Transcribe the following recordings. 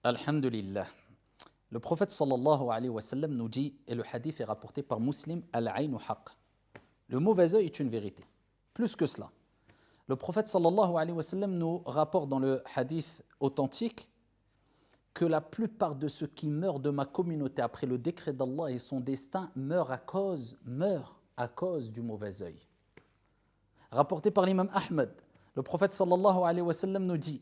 Alhamdulillah. Le prophète sallallahu alayhi wa sallam nous dit, et le hadith est rapporté par Muslim, Al-aynu haqq. Le mauvais œil est une vérité. Plus que cela. Le prophète sallallahu alayhi wa sallam nous rapporte dans le hadith authentique que la plupart de ceux qui meurent de ma communauté après le décret d'Allah et son destin meurent à cause du mauvais œil. Rapporté par l'imam Ahmed, le prophète sallallahu alayhi wa sallam nous dit,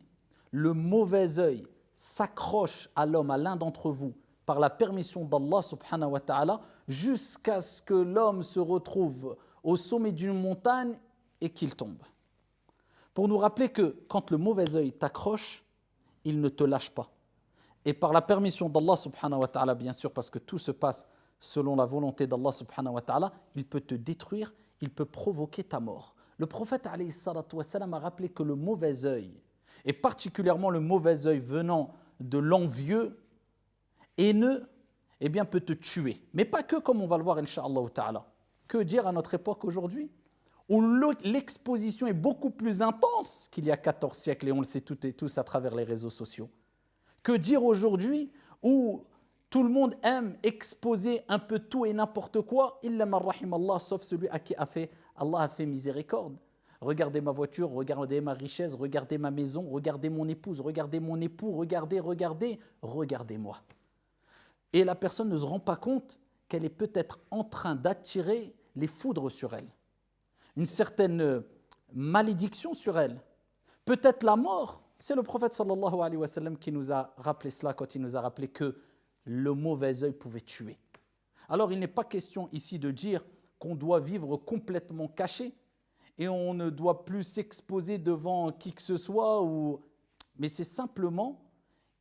le mauvais œil s'accroche à l'homme, à l'un d'entre vous, par la permission d'Allah subhanahu wa ta'ala, jusqu'à ce que l'homme se retrouve au sommet d'une montagne et qu'il tombe. Pour nous rappeler que quand le mauvais œil t'accroche, il ne te lâche pas. Et par la permission d'Allah subhanahu wa ta'ala, bien sûr, parce que tout se passe selon la volonté d'Allah subhanahu wa ta'ala, il peut te détruire, il peut provoquer ta mort. Le prophète alayhi salatu wa salam a rappelé que le mauvais œil, et particulièrement le mauvais œil venant de l'envieux, haineux, eh bien peut te tuer. Mais pas que, comme on va le voir, incha'Allah ta'ala. Que dire à notre époque aujourd'hui, où l'exposition est beaucoup plus intense qu'il y a 14 siècles, et on le sait toutes et tous à travers les réseaux sociaux. Que dire aujourd'hui, où tout le monde aime exposer un peu tout et n'importe quoi, illa man rahimallah, sauf celui à qui Allah a fait miséricorde. Regardez ma voiture, regardez ma richesse, regardez ma maison, regardez mon épouse, regardez mon époux, regardez-moi. Et la personne ne se rend pas compte qu'elle est peut-être en train d'attirer les foudres sur elle. Une certaine malédiction sur elle. Peut-être la mort. C'est le prophète sallallahu alayhi wa sallam qui nous a rappelé cela quand il nous a rappelé que le mauvais œil pouvait tuer. Alors il n'est pas question ici de dire qu'on doit vivre complètement caché, et on ne doit plus s'exposer devant qui que ce soit, mais c'est simplement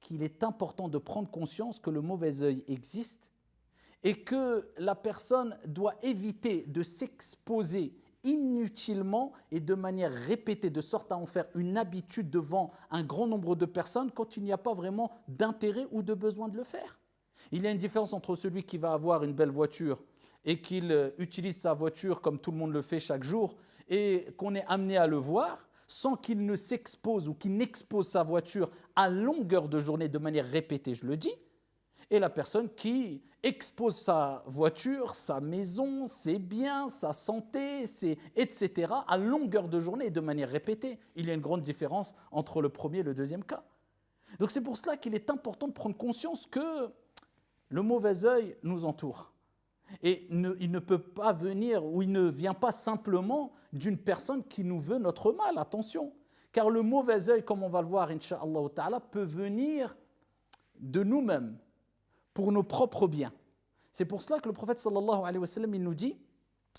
qu'il est important de prendre conscience que le mauvais œil existe et que la personne doit éviter de s'exposer inutilement et de manière répétée, de sorte à en faire une habitude devant un grand nombre de personnes quand il n'y a pas vraiment d'intérêt ou de besoin de le faire. Il y a une différence entre celui qui va avoir une belle voiture et qu'il utilise sa voiture comme tout le monde le fait chaque jour et qu'on est amené à le voir sans qu'il ne s'expose ou qu'il n'expose sa voiture à longueur de journée de manière répétée, je le dis, et la personne qui expose sa voiture, sa maison, ses biens, sa santé, etc. à longueur de journée et de manière répétée. Il y a une grande différence entre le premier et le deuxième cas. Donc c'est pour cela qu'il est important de prendre conscience que le mauvais œil nous entoure. Et il ne peut pas venir, ou il ne vient pas simplement d'une personne qui nous veut notre mal, attention. Car le mauvais œil, comme on va le voir, incha'Allah ta'ala, peut venir de nous-mêmes, pour nos propres biens. C'est pour cela que le prophète sallallahu alayhi wa sallam, il nous dit,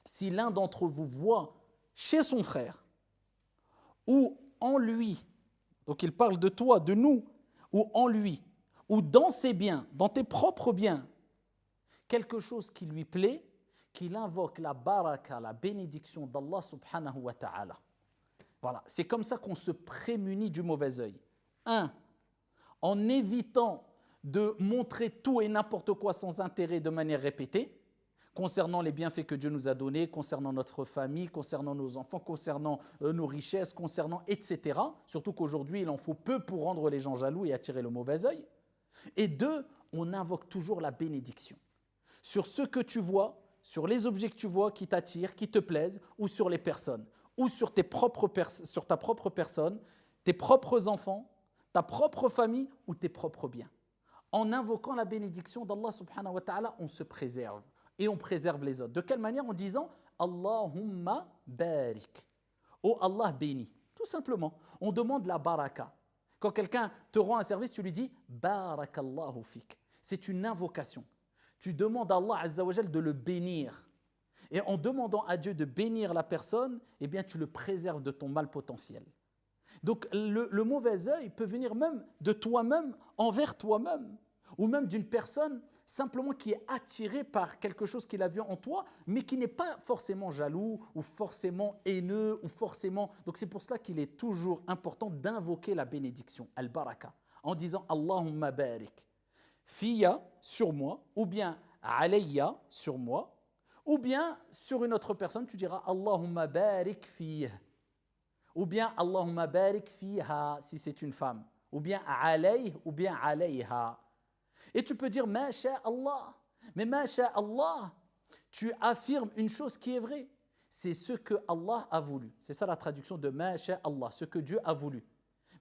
si l'un d'entre vous voit chez son frère, ou en lui, donc il parle de toi, de nous, ou en lui, ou dans ses biens, dans tes propres biens, quelque chose qui lui plaît, qu'il invoque la baraka, la bénédiction d'Allah subhanahu wa ta'ala. Voilà, c'est comme ça qu'on se prémunit du mauvais œil. En évitant de montrer tout et n'importe quoi sans intérêt de manière répétée, concernant les bienfaits que Dieu nous a donnés, concernant notre famille, concernant nos enfants, concernant nos richesses, concernant etc. Surtout qu'aujourd'hui, il en faut peu pour rendre les gens jaloux et attirer le mauvais œil. Et 2, on invoque toujours la bénédiction. Sur ce que tu vois, sur les objets que tu vois qui t'attirent, qui te plaisent, ou sur les personnes, ou sur ta propre personne, tes propres enfants, ta propre famille ou tes propres biens. En invoquant la bénédiction d'Allah subhanahu wa ta'ala, on se préserve et on préserve les autres. De quelle manière? En disant Allahumma barik. Oh Allah béni. Tout simplement. On demande la baraka. Quand quelqu'un te rend un service, tu lui dis barakallahu fik. C'est une invocation. Tu demandes à Allah azza wa jal de le bénir. Et en demandant à Dieu de bénir la personne, eh bien tu le préserves de ton mal potentiel. Donc le mauvais œil peut venir même de toi-même envers toi-même, ou même d'une personne simplement qui est attirée par quelque chose qu'il a vu en toi, mais qui n'est pas forcément jaloux, ou forcément haineux, ou forcément... Donc c'est pour cela qu'il est toujours important d'invoquer la bénédiction, al-baraka, en disant Allahumma barik, fiya, sur moi, ou bien alayya, sur moi, ou bien sur une autre personne, tu diras Allahumma barik fiyah. Ou bien Allahumma barik fiha si c'est une femme. ou bien alayh, ou bien alayha. Et tu peux dire ma sha Allah. Mais ma sha Allah, tu affirmes une chose qui est vraie. C'est ce que Allah a voulu. C'est ça la traduction de ma sha Allah, ce que Dieu a voulu.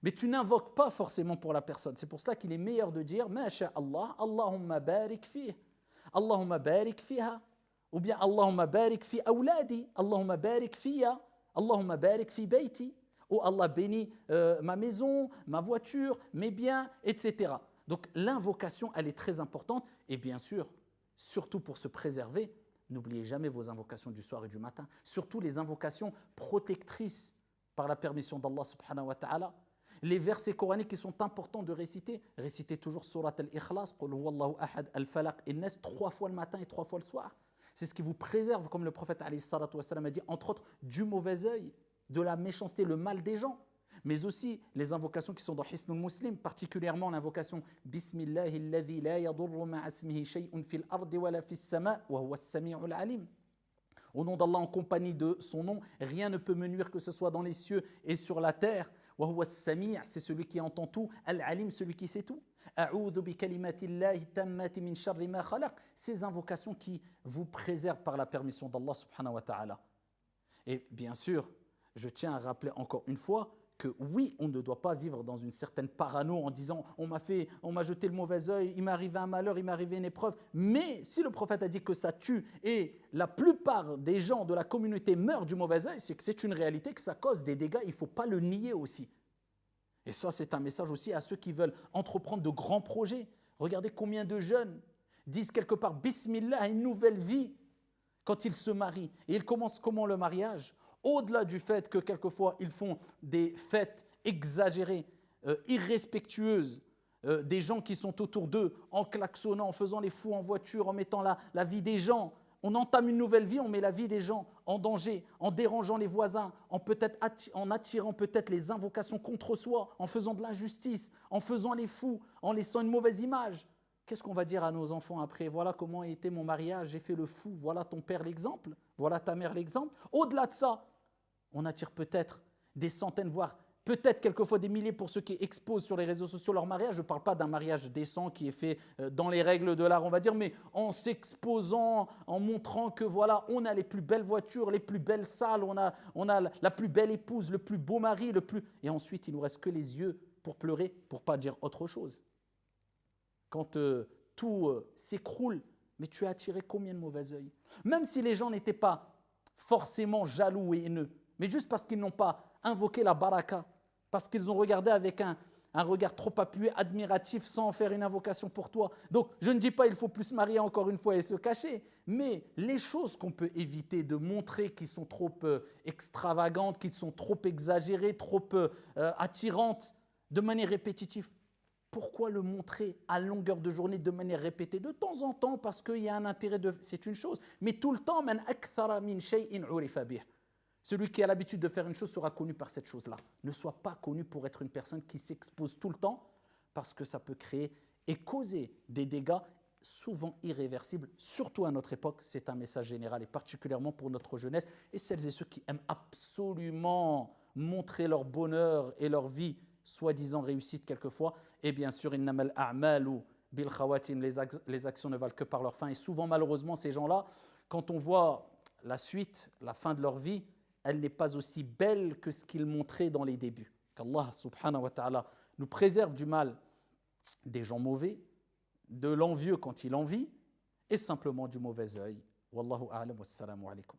Mais tu n'invoques pas forcément pour la personne. C'est pour cela qu'il est meilleur de dire ma sha Allah, Allahumma barik fih, Allahumma barik fiha, ou bien Allahumma barik fi awladi, Allahumma barik fiya, Allahumma barik fi bayti. Oh Allah bénit ma maison, ma voiture, mes biens, etc. Donc l'invocation, elle est très importante. Et bien sûr, surtout pour se préserver, n'oubliez jamais vos invocations du soir et du matin. Surtout les invocations protectrices par la permission d'Allah subhanahu wa ta'ala. Les versets coraniques qui sont importants de réciter, récitez toujours Surat al-Ikhlas, Qul huwallahu ahad, al-Falaq, in-Nas, 3 fois le matin et 3 fois le soir. C'est ce qui vous préserve, comme le prophète alayhi salatu wassalam a dit, entre autres, du mauvais œil, de la méchanceté, le mal des gens, mais aussi les invocations qui sont dans Hisnul Muslim, particulièrement l'invocation Bismillahi alladhi la yadurru ma'a ismihi shay'un fil ardi wa la fis sama' wa huwa as-sami'ul alim. Au nom d'Allah, en compagnie de son nom, rien ne peut me nuire, que ce soit dans les cieux et sur la terre. Wa huwa as-sami', c'est celui qui entend tout, al-alim, celui qui sait tout. A'udhu bi kalimatillahi tammati min sharri ma khalaq. Ces invocations qui vous préservent par la permission d'Allah subhanahu wa ta'ala. Et bien sûr, je tiens à rappeler encore une fois que oui, on ne doit pas vivre dans une certaine parano en disant on m'a jeté le mauvais œil, il m'est arrivé un malheur, il m'est arrivé une épreuve. Mais si le prophète a dit que ça tue et la plupart des gens de la communauté meurent du mauvais œil, c'est que c'est une réalité, que ça cause des dégâts, il ne faut pas le nier aussi. Et ça, c'est un message aussi à ceux qui veulent entreprendre de grands projets. Regardez combien de jeunes disent quelque part Bismillah à une nouvelle vie quand ils se marient. Et ils commencent comment le mariage ? Au-delà du fait que quelquefois ils font des fêtes exagérées, irrespectueuses, des gens qui sont autour d'eux, en klaxonnant, en faisant les fous en voiture, en mettant la vie des gens. On entame une nouvelle vie, on met la vie des gens en danger, en dérangeant les voisins, en attirant peut-être les invocations contre soi, en faisant de l'injustice, en faisant les fous, en laissant une mauvaise image. Qu'est-ce qu'on va dire à nos enfants après? Voilà comment a été mon mariage, j'ai fait le fou, voilà ton père l'exemple, voilà ta mère l'exemple. Au-delà de ça, on attire peut-être des centaines, voire peut-être quelquefois des milliers pour ceux qui exposent sur les réseaux sociaux leur mariage. Je ne parle pas d'un mariage décent qui est fait dans les règles de l'art, on va dire, mais en s'exposant, en montrant que voilà, on a les plus belles voitures, les plus belles salles, on a la plus belle épouse, le plus beau mari, et ensuite il ne nous reste que les yeux pour pleurer, pour ne pas dire autre chose. Quand tout s'écroule, mais tu as attiré combien de mauvais œil? Même si les gens n'étaient pas forcément jaloux et haineux, mais juste parce qu'ils n'ont pas invoqué la baraka, parce qu'ils ont regardé avec un regard trop appuyé, admiratif, sans faire une invocation pour toi. Donc, je ne dis pas qu'il faut plus se marier encore une fois et se cacher, mais les choses qu'on peut éviter de montrer qui sont trop extravagantes, qui sont trop exagérées, trop attirantes, de manière répétitive, pourquoi le montrer à longueur de journée de manière répétée? De temps en temps, parce qu'il y a un intérêt, c'est une chose, mais tout le temps, man akthara min shay'in urifa bih. Celui qui a l'habitude de faire une chose sera connu par cette chose-là. Ne sois pas connu pour être une personne qui s'expose tout le temps, parce que ça peut créer et causer des dégâts souvent irréversibles, surtout à notre époque. C'est un message général et particulièrement pour notre jeunesse et celles et ceux qui aiment absolument montrer leur bonheur et leur vie, soi-disant réussite quelquefois. Et bien sûr, innamal a'malu bil khawatim, les actions ne valent que par leur fin. Et souvent, malheureusement, ces gens-là, quand on voit la suite, la fin de leur vie, elle n'est pas aussi belle que ce qu'ils montraient dans les débuts. Qu'Allah subhanahu wa ta'ala nous préserve du mal des gens mauvais, de l'envieux quand il envie, et simplement du mauvais œil. Wallahu a'lam, wassalamu alaikum.